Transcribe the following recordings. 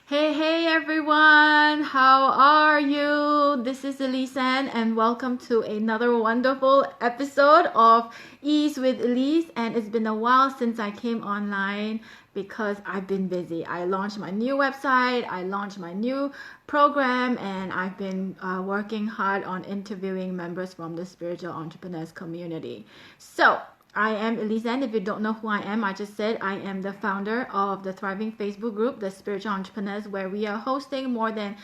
Hey everyone, how are you? This is Elyse-anne and welcome to another wonderful episode of Ease with Elyse. And it's been a while since I came online because I've been busy. I launched my new website, I launched my new program, and I've been working hard on interviewing members from the spiritual entrepreneurs community. So, I am elyse-anne. If you don't know who I am, I just said I am the founder of the thriving Facebook group, the Spiritual Entrepreneurs, where we are hosting more than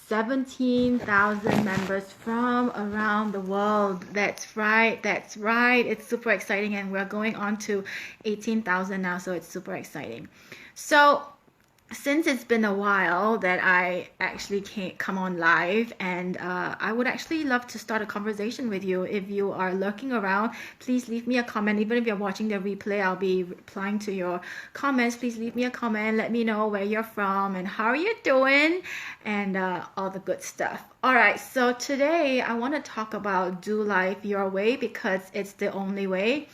17,000 members from around the world. That's right. That's right. It's super exciting, and we're going on to 18,000 now, so it's super exciting. So, since it's been a while that I actually can't come on live, and I would actually love to start a conversation with you. If you are lurking around, please leave me a comment. Even if you're watching the replay, I'll be replying to your comments. Please leave me a comment. Let me know where you're from and how are you doing, and all the good stuff. All right, so today I want to talk about do life your way because it's the only way.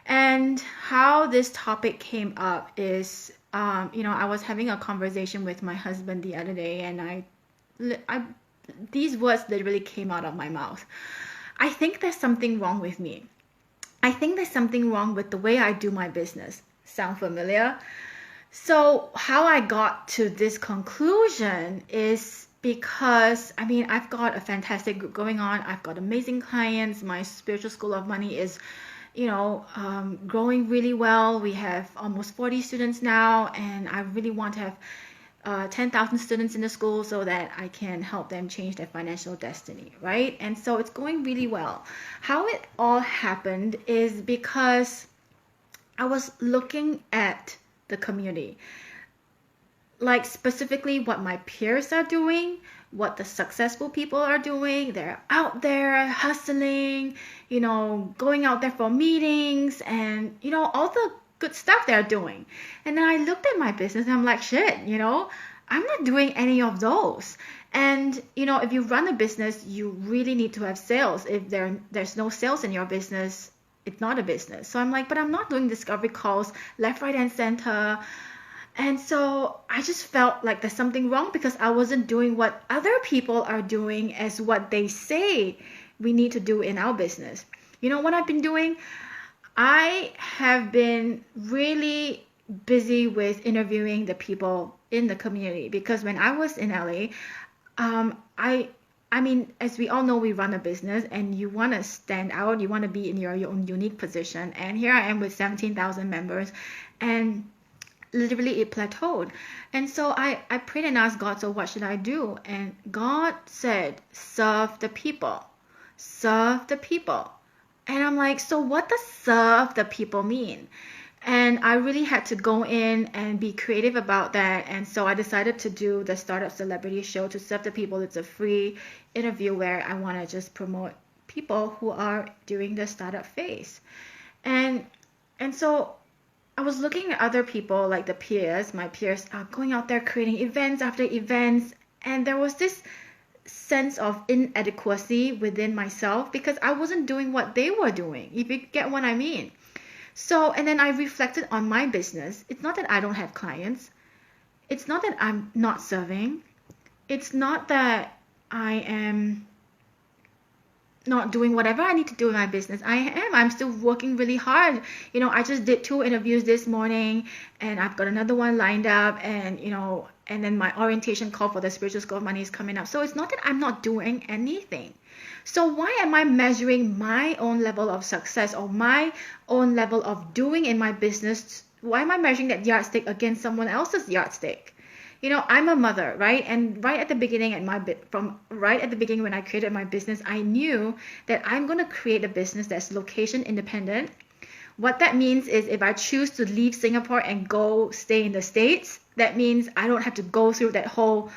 And how this topic came up is, I was having a conversation with my husband the other day, and I, these words literally came out of my mouth. I think there's something wrong with me. I think there's something wrong with the way I do my business. Sound familiar? So how I got to this conclusion is because I've got a fantastic group going on. I've got amazing clients. My spiritual school of money is growing really well. We have almost 40 students now, and I really want to have 10,000 students in the school so that I can help them change their financial destiny, right? And so it's going really well. How it all happened is because I was looking at the community, like specifically what my peers are doing, what the successful people are doing. They're out there hustling, going out there for meetings and, all the good stuff they're doing. And then I looked at my business and I'm like, shit, I'm not doing any of those. And, if you run a business, you really need to have sales. If there's no sales in your business, it's not a business. So I'm like, but I'm not doing discovery calls left, right, and center. And so I just felt like there's something wrong because I wasn't doing what other people are doing as what they say we need to do in our business. You know what I've been doing? I have been really busy with interviewing the people in the community because when I was in LA, as we all know, we run a business and you want to stand out, you want to be in your own unique position. And here I am with 17,000 members, and literally it plateaued. And so I prayed and asked God, so what should I do? And God said, serve the people. Serve the people. And I'm like, so what does serve the people mean? And I really had to go in and be creative about that. And so I decided to do the Startup Celebrity Show to serve the people. It's a free interview where I want to just promote people who are during the startup phase. And so I was looking at other people, like my peers are going out there creating events after events. And there was this sense of inadequacy within myself because I wasn't doing what they were doing, if you get what I mean. So, and then I reflected on my business. It's not that I don't have clients. It's not that I'm not serving. It's not that I am not doing whatever I need to do in my business. I'm still working really hard. I just did 2 interviews this morning, and I've got another one lined up, and and then my orientation call for the spiritual school of money is coming up. So it's not that I'm not doing anything. So why am I measuring my own level of success or my own level of doing in my business? Why am I measuring that yardstick against someone else's yardstick? I'm a mother, right? And right at the beginning when I created my business, I knew that I'm going to create a business that's location independent. What that means is if I choose to leave Singapore and go stay in the States, that means I don't have to go through that whole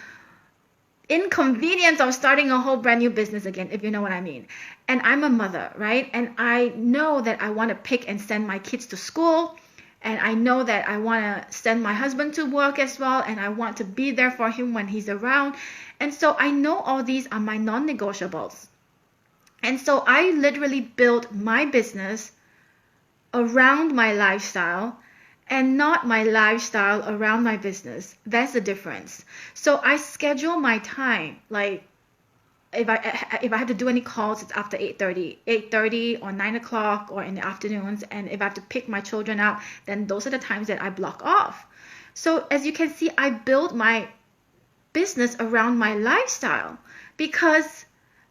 inconvenience of starting a whole brand new business again, if you know what I mean. And I'm a mother, right? And I know that I want to pick and send my kids to school. And I know that I want to send my husband to work as well. And I want to be there for him when he's around. And so I know all these are my non-negotiables. And so I literally built my business around my lifestyle and not my lifestyle around my business. That's the difference. So I schedule my time. Like if I have to do any calls, it's after 8:30 or 9 o'clock or in the afternoons. And if I have to pick my children up, then those are the times that I block off. So as you can see, I build my business around my lifestyle because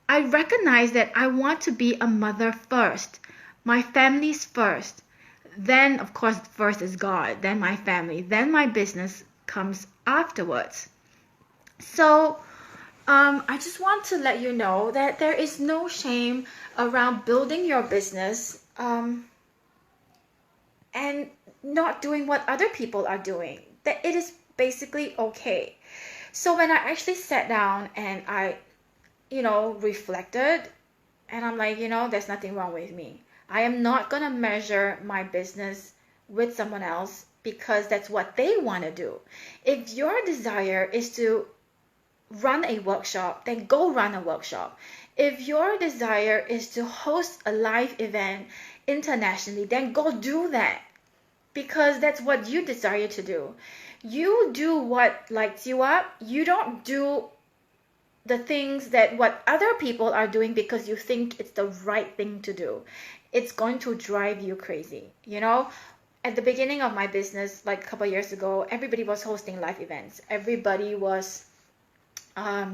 I recognize that I want to be a mother first. My family's first. Then, of course, first is God, then my family, then my business comes afterwards. So I just want to let you know that there is no shame around building your business and not doing what other people are doing. That it is basically okay. So when I actually sat down and I, reflected, and I'm like, there's nothing wrong with me. I am not going to measure my business with someone else because that's what they want to do. If your desire is to run a workshop, then go run a workshop. If your desire is to host a live event internationally, then go do that because that's what you desire to do. You do what lights you up. You don't do the things that what other people are doing because you think it's the right thing to do. It's going to drive you crazy. At the beginning of my business, like a couple of years ago, everybody was hosting live events. Everybody was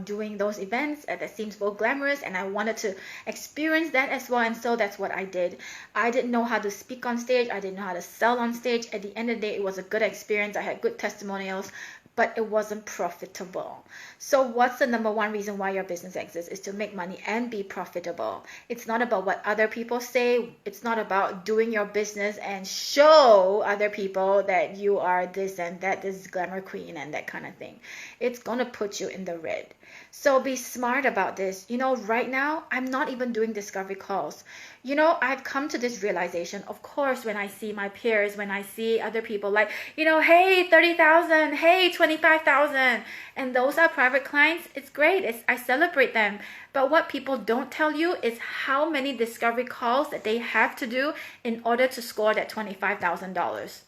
doing those events that seems so glamorous, and I wanted to experience that as well, and so that's what I did. I didn't know how to speak on stage. I didn't know how to sell on stage. At the end of the day, it was a good experience. I had good testimonials, but it wasn't profitable. So what's the number one reason why your business exists? Is to make money and be profitable. It's not about what other people say. It's not about doing your business and show other people that you are this and that, this glamour queen and that kind of thing. It's going to put you in the red. So be smart about this. Right now, I'm not even doing discovery calls. I've come to this realization, of course, when I see my peers, when I see other people like, hey, 30,000, hey, 25,000, and those are private clients. It's great. I celebrate them. But what people don't tell you is how many discovery calls that they have to do in order to score that $25,000.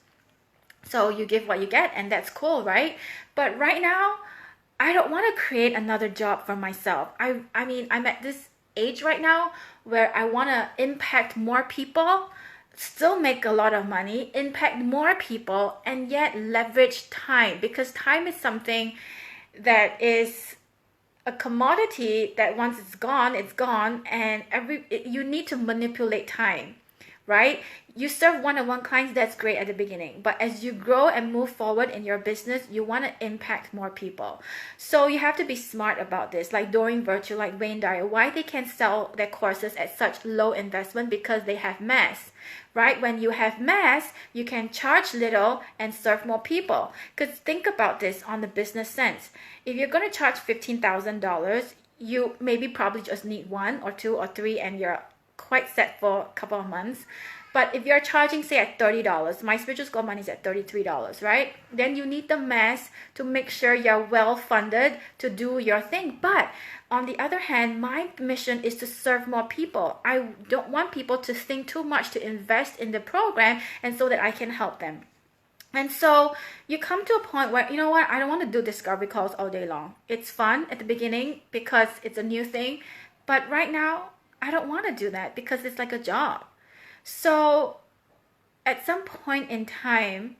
So you give what you get, and that's cool, right? But right now, I don't want to create another job for myself. I mean, I'm at this age right now where I want to impact more people, still make a lot of money, impact more people, and yet leverage time, because time is something that is a commodity that once it's gone, and you need to manipulate time, right? You serve one-on-one clients, that's great at the beginning, but as you grow and move forward in your business, you want to impact more people. So you have to be smart about this. Like Doreen Virtue, like Wayne Dyer, why they can sell their courses at such low investment? Because they have mass, right? When you have mass, you can charge little and serve more people. Because think about this on the business sense. If you're going to charge $15,000, you maybe probably just need 1 or 2 or 3 and you're quite set for a couple of months. But if you're charging, say, at $30, my spiritual school money is at $33, right? Then you need the mass to make sure you're well funded to do your thing. But on the other hand, my mission is to serve more people. I don't want people to think too much to invest in the program, and so that I can help them. And so you come to a point where, you know what, I don't want to do discovery calls all day long. It's fun at the beginning because it's a new thing. But right now, I don't want to do that because it's like a job. So at some point in time,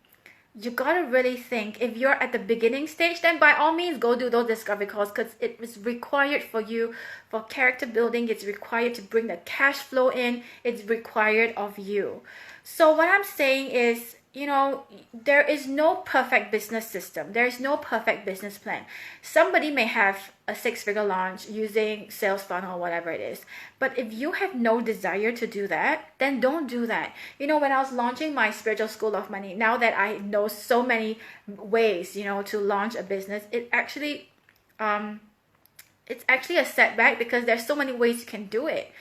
you got to really think. If you're at the beginning stage, then by all means go do those discovery calls, because it is required for you for character building. It's required to bring the cash flow in. It's required of you. So what I'm saying is, there is no perfect business system. There is no perfect business plan. Somebody may have a 6-figure launch using sales funnel or whatever it is. But if you have no desire to do that, then don't do that. When I was launching my spiritual school of money, now that I know so many ways, to launch a business, it's actually a setback because there's so many ways you can do it.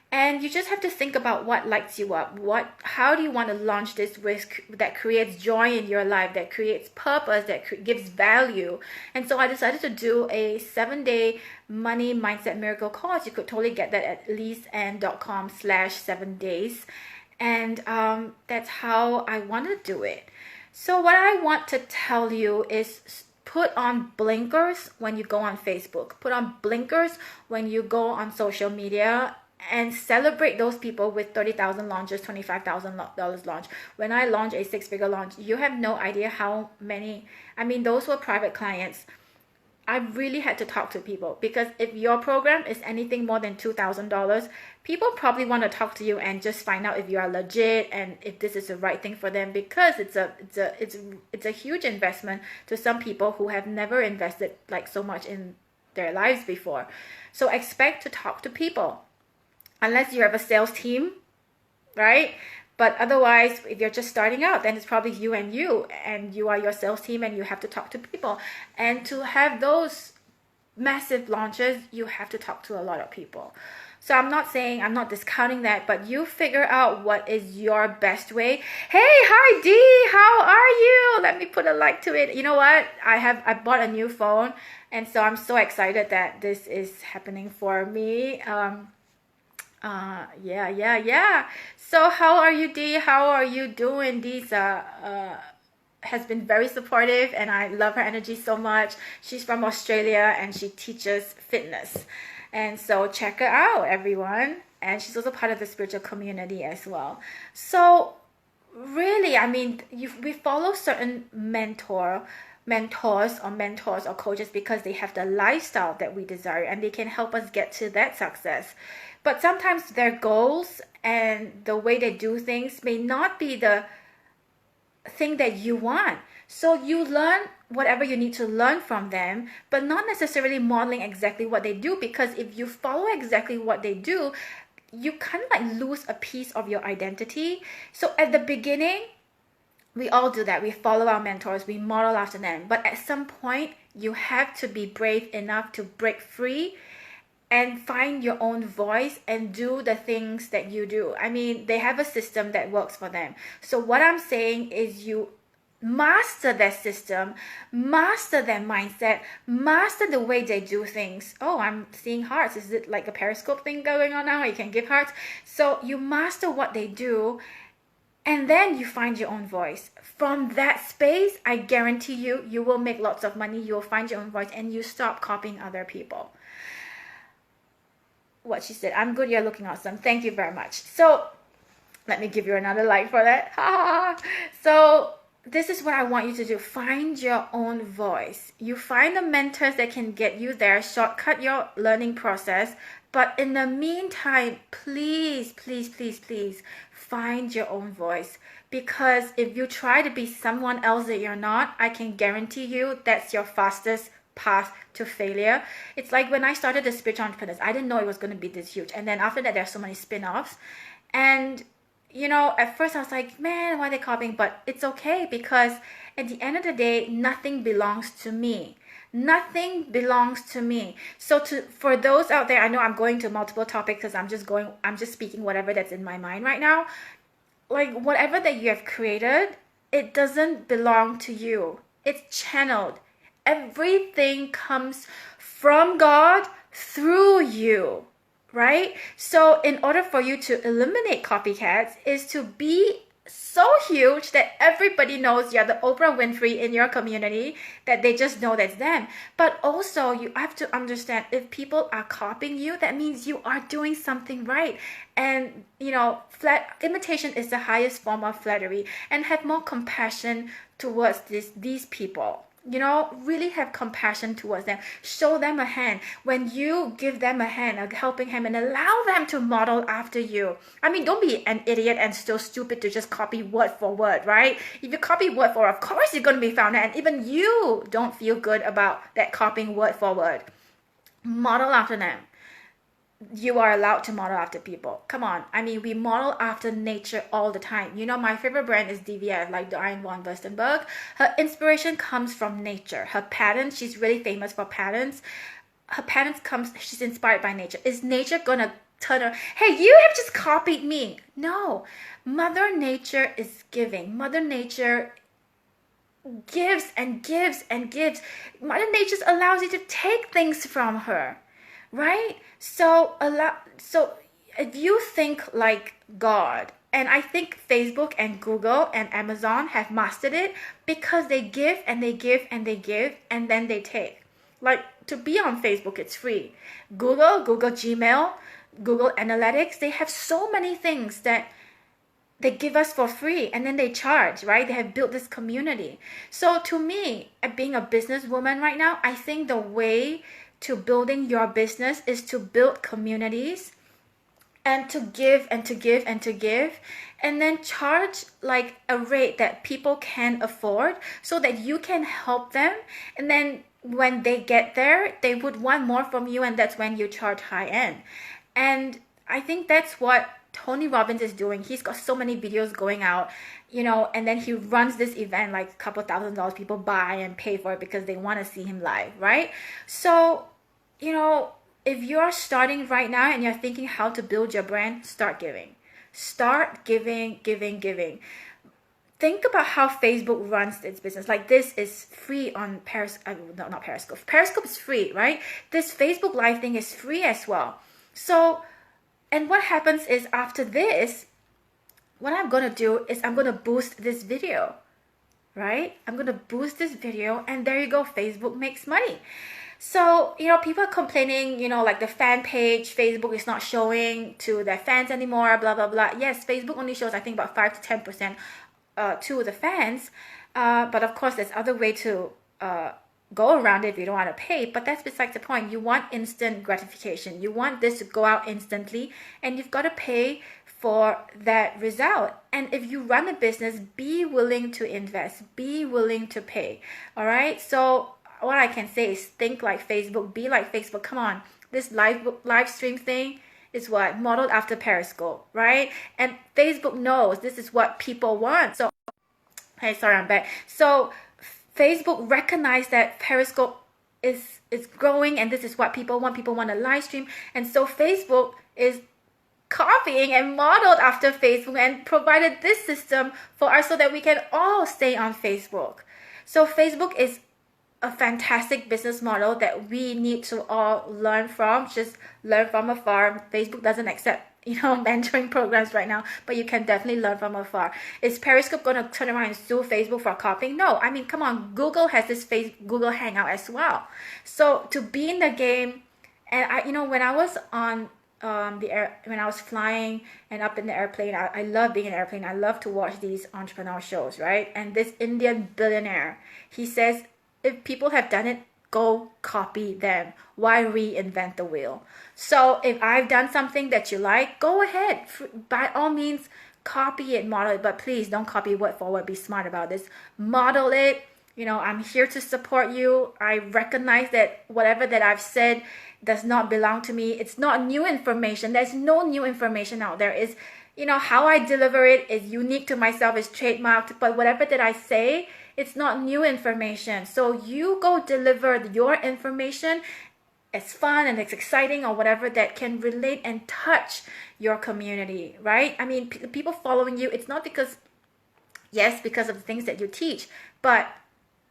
And you just have to think about what lights you up. How do you want to launch this risk that creates joy in your life, that creates purpose, that gives value? And so I decided to do a 7-day money mindset miracle course. You could totally get that at elyse-anne.com/7 days. And that's how I want to do it. So what I want to tell you is put on blinkers when you go on Facebook. Put on blinkers when you go on social media, and celebrate those people with 30,000 launches, $25,000 launch. When I launch a six-figure launch, you have no idea how many, I mean, those were private clients. I really had to talk to people, because if your program is anything more than $2,000, people probably want to talk to you and just find out if you are legit and if this is the right thing for them, because it's a huge investment to some people who have never invested like so much in their lives before. So expect to talk to people, unless you have a sales team, right? But otherwise, if you're just starting out, then it's probably you, and you are your sales team, and you have to talk to people. And to have those massive launches, you have to talk to a lot of people. So I'm not discounting that, but you figure out what is your best way. Hey, hi Dee, how are you? Let me put a like to it. You know what? I bought a new phone, and so I'm so excited that this is happening for me. Yeah. So how are you, Dee? How are you doing? Dee's has been very supportive, and I love her energy so much. She's from Australia, and she teaches fitness. And so check her out, everyone. And she's also part of the spiritual community as well. So really, I mean, we follow certain mentors or coaches because they have the lifestyle that we desire, and they can help us get to that success. But sometimes their goals and the way they do things may not be the thing that you want. So you learn whatever you need to learn from them, but not necessarily modeling exactly what they do, because if you follow exactly what they do, you kind of like lose a piece of your identity. So at the beginning, we all do that. We follow our mentors, we model after them. But at some point, you have to be brave enough to break free and find your own voice and do the things that you do. I mean, they have a system that works for them. So what I'm saying is, you master their system, master their mindset, master the way they do things. Oh, I'm seeing hearts. Is it like a Periscope thing going on now? You can give hearts. So you master what they do, and then you find your own voice. From that space, I guarantee you, you will make lots of money. You will find your own voice, and you stop copying other people. What she said, I'm good, you're looking awesome. Thank you very much. So let me give you another like for that. So this is what I want you to do. Find your own voice. You find the mentors that can get you there, shortcut your learning process. But in the meantime, please find your own voice. Because if you try to be someone else that you're not, I can guarantee you that's your fastest path to failure. It's like when I started the Spiritual Entrepreneurs, I didn't know it was going to be this huge. And then after that, there's so many spin-offs. And, you know, at first I was like, man, why are they copying? But it's okay, because at the end of the day, nothing belongs to me. Nothing belongs to me. So for those out there, I know I'm going to multiple topics because I'm just speaking whatever that's in my mind right now. Like, whatever that you have created, it doesn't belong to you. It's channeled. Everything comes from God through you, right? So in order for you to eliminate copycats is to be so huge that everybody knows you're the Oprah Winfrey in your community, that they just know that's them. But also, you have to understand, if people are copying you, that means you are doing something right. And, you know, imitation is the highest form of flattery. And have more compassion towards these people. You know, really have compassion towards them. Show them a hand. When you give them a hand, a helping hand, and allow them to model after you. I mean, don't be an idiot and still stupid to just copy word for word, right? If you copy word for word, of course you're going to be found out. And even you don't feel good about that copying word for word. Model after them. You are allowed to model after people. Come on. I mean, we model after nature all the time. You know, my favorite brand is DVF, like Diane von Furstenberg. Her inspiration comes from nature. Her patterns, she's really famous for patterns. Her patterns she's inspired by nature. Is nature gonna turn her, hey, you have just copied me? No. Mother Nature is giving. Mother Nature gives and gives and gives. Mother Nature allows you to take things from her. Right? So if you think like God And I think Facebook and Google and Amazon have mastered it because they give and they give and they give and then they take. Like, to be on Facebook, it's free. Google Gmail, Google Analytics, they have so many things that they give us for free and then they charge, right? They have built this community. So to me, being a businesswoman right now, I think the way to building your business is to build communities and to give and to give and to give, and then charge like a rate that people can afford so that you can help them. And then when they get there, they would want more from you, and that's when you charge high end. And I think that's what Tony Robbins is doing. He's got so many videos going out, and then he runs this event, like a couple $1,000 people buy and pay for it because they want to see him live, right? So, if you're starting right now and you're thinking how to build your brand, start giving. Start giving. Think about how Facebook runs its business. Like, this is free on not Periscope. Periscope is free, right? This Facebook Live thing is free as well. So, and what happens is after this, what I'm going to do is I'm going to boost this video, right? I'm going to boost this video, and there you go. Facebook makes money. So, people are complaining, like the fan page, Facebook is not showing to their fans anymore, blah, blah, blah. Yes, Facebook only shows, I think, about 5 to 10% to the fans. But of course, there's other way to go around it if you don't want to pay. But that's besides the point. You want instant gratification. You want this to go out instantly, and you've got to pay for that result. And if you run a business, be willing to invest, be willing to pay. All right. So what I can say is think like Facebook, be like Facebook. Come on, this live stream thing is what modeled after Periscope, right? And Facebook knows this is what people want. So, hey, sorry, I'm back. So Facebook recognized that Periscope is growing, and this is what people want. People want a live stream, and so Facebook is copying and modeled after Facebook and provided this system for us so that we can all stay on Facebook. So Facebook is a fantastic business model that we need to all learn from. Just learn from afar. Facebook doesn't accept mentoring programs right now, but you can definitely learn from afar. Is Periscope going to turn around and sue Facebook for copying? No. I mean, come on, Google has this Google Hangout as well. So to be in the game, and when I was on when I was flying and up in the airplane, I love being in an airplane. I love to watch these entrepreneur shows, right? And this Indian billionaire, he says, if people have done it, go copy them. Why reinvent the wheel? So if I've done something that you like, go ahead. By all means, copy it, model it. But please don't copy word for word. Be smart about this. Model it. I'm here to support you. I recognize that whatever that I've said does not belong to me. It's not new information. There's no new information out there. Is how I deliver it is unique to myself, is trademarked. But whatever that I say, it's not new information. So you go deliver your information. It's fun and it's exciting, or whatever that can relate and touch your community, right? I mean, people following you, it's not because of the things that you teach, but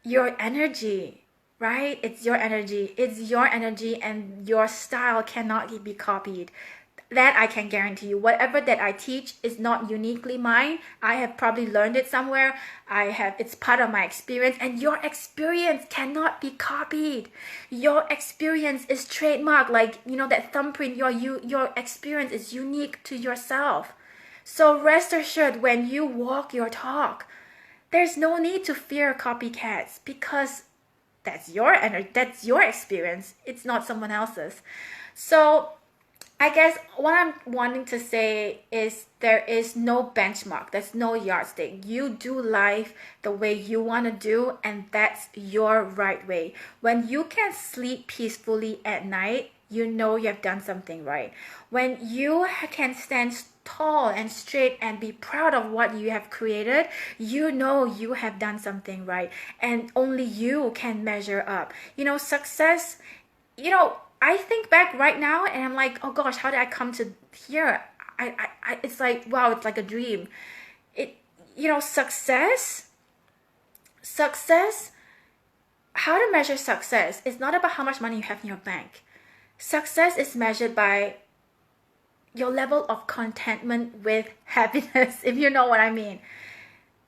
your energy, right? It's your energy. It's your energy, and your style cannot be copied. That I can guarantee you. Whatever that I teach is not uniquely mine. I have probably learned it somewhere. It's part of my experience, and your experience cannot be copied. Your experience is trademarked, like, that thumbprint. Your experience is unique to yourself. So rest assured, when you walk your talk, there's no need to fear copycats, because that's your energy, that's your experience. It's not someone else's. So I guess what I'm wanting to say is there is no benchmark. There's no yardstick. You do life the way you want to do, and that's your right way. When you can sleep peacefully at night, you know you have done something right. When you can stand tall and straight and be proud of what you have created, you know you have done something right, and only you can measure up. Success, I think back right now and I'm like, oh gosh, how did I come to here? It's like, wow, it's like a dream. Success, how to measure success? It's not about how much money you have in your bank. Success is measured by your level of contentment with happiness, if you know what I mean.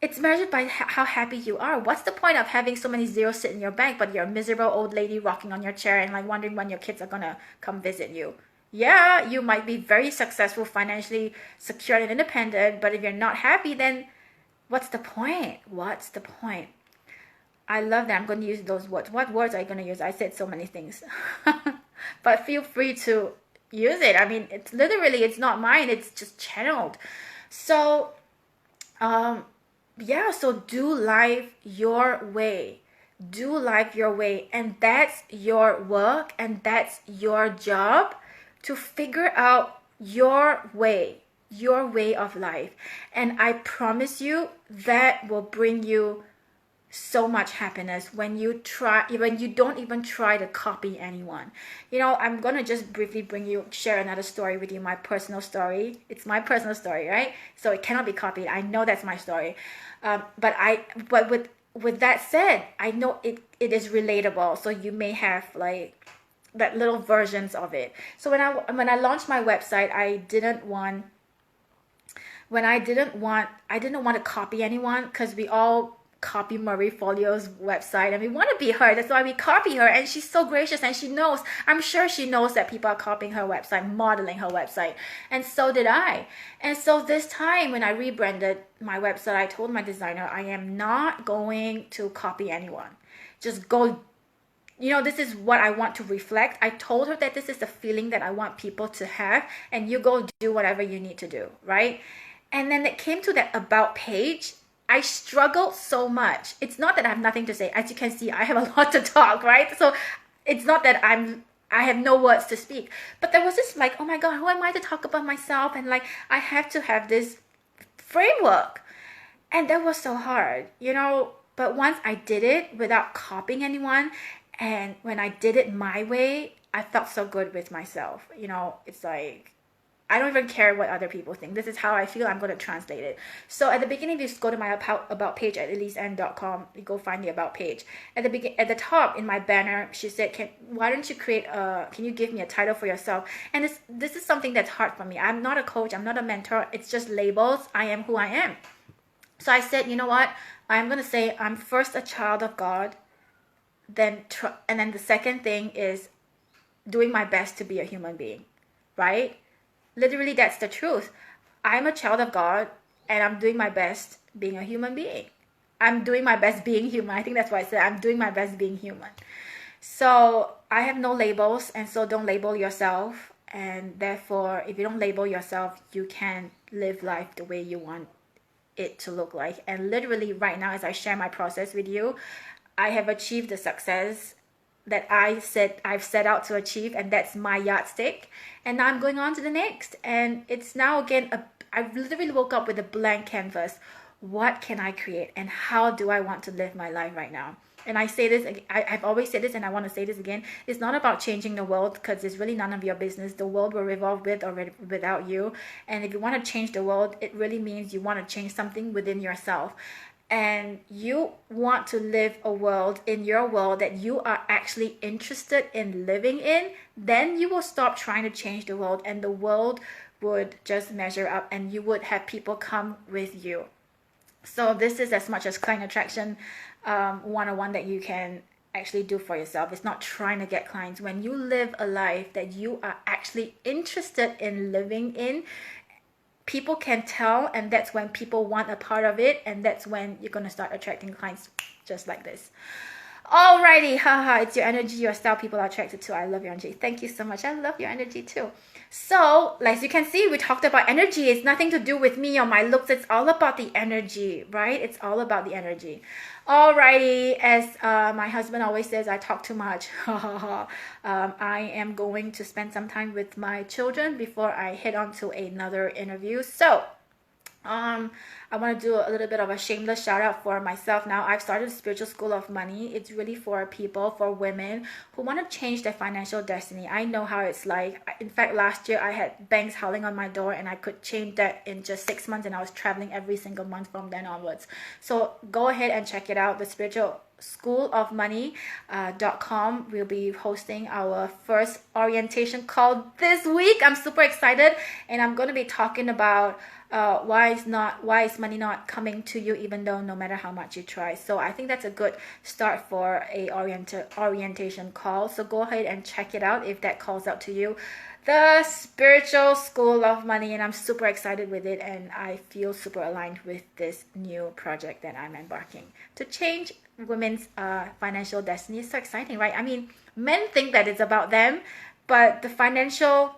It's measured by how happy you are. What's the point of having so many zeros sit in your bank, but you're a miserable old lady rocking on your chair and like wondering when your kids are gonna come visit you? Yeah, you might be very successful, financially secure and independent, but if you're not happy, then what's the point? What's the point? I love that I'm going to use those words. What words are you going to use? I said so many things. But feel free to use it. I mean, it's literally, it's not mine. It's just channeled. So, yeah, so do life your way. Do life your way. And that's your work and that's your job to figure out your way of life. And I promise you that will bring you so much happiness when you don't even try to copy anyone. I'm gonna just briefly share another story with you, my personal story. It's my personal story, right? So it cannot be copied. I know that's my story. But with that said, I know it is relatable. So you may have like that little versions of it. So when I launched my website, I didn't want to copy anyone, because we all copy Marie Forleo's website and we want to be her. That's why we copy her, and she's so gracious, and I'm sure she knows that people are copying her website, modeling her website, and so did I. And so this time when I rebranded my website, I told my designer, I am not going to copy anyone. Just go, this is what I want to reflect. I told her that this is the feeling that I want people to have, and you go do whatever you need to do, right? And then it came to that about page. I struggled so much. It's not that I have nothing to say. As you can see, I have a lot to talk, right? So it's not that I have no words to speak. But there was this like, oh my God, who am I to talk about myself? And like, I have to have this framework. And that was so hard, But once I did it without copying anyone, and when I did it my way, I felt so good with myself. It's like, I don't even care what other people think. This is how I feel. I'm going to translate it. So at the beginning, you just go to my about page at elyse-anne.com. You go find the about page. At the top in my banner, she said, why don't you can you give me a title for yourself? And this is something that's hard for me. I'm not a coach. I'm not a mentor. It's just labels. I am who I am. So I said, you know what? I'm going to say I'm first a child of God. And then the second thing is doing my best to be a human being, right? Literally, that's the truth. I'm a child of God, and I'm doing my best being a human being. I'm doing my best being human. I think that's what I said. I'm doing my best being human. So I have no labels, and so don't label yourself. And therefore, if you don't label yourself, you can live life the way you want it to look like. And literally right now, as I share my process with you, I have achieved the success that I've set out to achieve, and that's my yardstick. And now I'm going on to the next, and it's now again I literally woke up with a blank canvas. What can I create, and how do I want to live my life right now? And I say this, I've always said this, and I want to say this again. It's not about changing the world, because it's really none of your business. The world will revolve with or without you. And if you want to change the world, it really means you want to change something within yourself. And you want to live a world in your world that you are actually interested in living in, then you will stop trying to change the world, and the world would just measure up, and you would have people come with you. So this is as much as client attraction 101 that you can actually do for yourself. It's not trying to get clients. When you live a life that you are actually interested in living in, people can tell, and that's when people want a part of it, and that's when you're going to start attracting clients just like this. Alrighty, haha, it's your energy, your style people are attracted to. I love your energy. Thank you so much. I love your energy too. So, as you can see, we talked about energy. It's nothing to do with me or my looks. It's all about the energy, right? It's all about the energy. Alrighty, as my husband always says, I talk too much. I am going to spend some time with my children before I head on to another interview. So, I want to do a little bit of a shameless shout out for myself now. I've started a spiritual school of money. It's really for people, for women who want to change their financial destiny. I know how it's like. In fact, last year I had banks howling on my door, and I could change that in just 6 months, and I was traveling every single month from then onwards. So go ahead and check it out. The spiritual schoolofmoney.com. We'll be hosting our first orientation call this week. I'm super excited, and I'm going to be talking about why is money not coming to you, even though no matter how much you try. So I think that's a good start for a orientation call. So go ahead and check it out if that calls out to you. The Spiritual School of Money, and I'm super excited with it, and I feel super aligned with this new project that I'm embarking to change women's financial destiny. It's so exciting, right? I mean, men think that it's about them, but the financial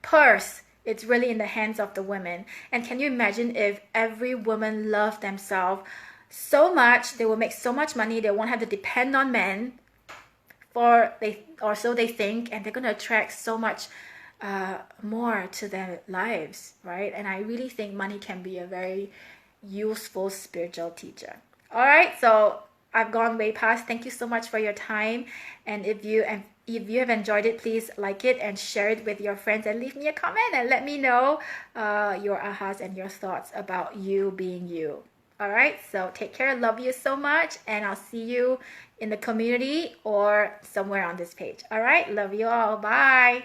purse, it's really in the hands of the women. And can you imagine if every woman loved themselves so much, they will make so much money, they won't have to depend on men, or so they think, and they're going to attract so much more to their lives, right? And I really think money can be a very useful spiritual teacher. All right, so I've gone way past. Thank you so much for your time, and if you have enjoyed it, please like it and share it with your friends, and leave me a comment and let me know your ahas and your thoughts about you being you. All right, so take care. Love you so much, and I'll see you in the community or somewhere on this page. All right, love you all. Bye.